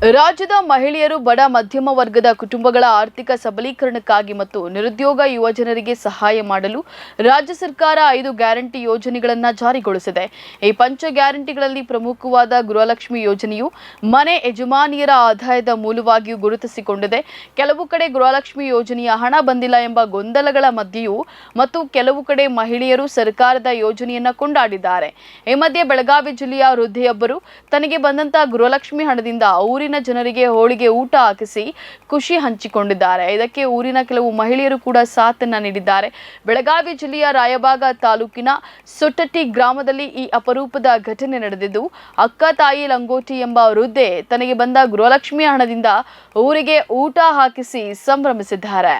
ರಾಜ್ಯದ ಮಹಿಳೆಯರು ಬಡ ಮಧ್ಯಮ ವರ್ಗದ ಕುಟುಂಬಗಳ ಆರ್ಥಿಕ ಸಬಲೀಕರಣಕ್ಕಾಗಿ ಮತ್ತು ನಿರುದ್ಯೋಗ ಯುವಜನರಿಗೆ ಸಹಾಯ ಮಾಡಲು ರಾಜ್ಯ ಸರ್ಕಾರ 5 ಗ್ಯಾರಂಟಿ ಯೋಜನೆಗಳನ್ನು ಜಾರಿಗೊಳಿಸಿದೆ. ಈ ಪಂಚ ಗ್ಯಾರಂಟಿಗಳಲ್ಲಿ ಪ್ರಮುಖವಾದ ಗೃಹಲಕ್ಷ್ಮಿ ಯೋಜನೆಯು ಮನೆ ಯಜಮಾನಿಯರ ಆದಾಯದ ಮೂಲವಾಗಿಯೂ ಗುರುತಿಸಿಕೊಂಡಿದೆ. ಕೆಲವು ಕಡೆ ಗೃಹಲಕ್ಷ್ಮಿ ಯೋಜನೆಯ ಹಣ ಬಂದಿಲ್ಲ ಎಂಬ ಗೊಂದಲಗಳ ಮಧ್ಯೆಯೂ ಮತ್ತು ಕೆಲವು ಕಡೆ ಮಹಿಳೆಯರು ಸರ್ಕಾರದ ಯೋಜನೆಯನ್ನ ಕೊಂಡಾಡಿದ್ದಾರೆ. ಈ ಮಧ್ಯೆ ಬೆಳಗಾವಿ ಜಿಲ್ಲೆಯ ವೃದ್ಧೆಯೊಬ್ಬರು ತನಗೆ ಬಂದಂತ ಗೃಹಲಕ್ಷ್ಮಿ ಹಣದಿಂದ ಊರಿನ ಜನರಿಗೆ ಹೋಳಿಗೆ ಊಟ ಹಾಕಿಸಿ ಖುಷಿ ಹಂಚಿಕೊಂಡಿದ್ದಾರೆ. ಇದಕ್ಕೆ ಊರಿನ ಕೆಲವು ಮಹಿಳೆಯರು ಕೂಡ ಸಾಥನ್ನ ನೀಡಿದ್ದಾರೆ. ಬೆಳಗಾವಿ ಜಿಲ್ಲೆಯ ರಾಯಬಾಗ ತಾಲೂಕಿನ ಸುಟ್ಟಟ್ಟಿ ಗ್ರಾಮದಲ್ಲಿ ಈ ಅಪರೂಪದ ಘಟನೆ ನಡೆದಿದ್ದು, ಅಕ್ಕ ತಾಯಿ ಲಂಗೋಟಿ ಎಂಬ ವೃದ್ಧೆ ತನಗೆ ಬಂದ ಗೃಹಲಕ್ಷ್ಮಿ ಹಣದಿಂದ ಊರಿಗೆ ಊಟ ಹಾಕಿಸಿ ಸಂಭ್ರಮಿಸಿದ್ದಾರೆ.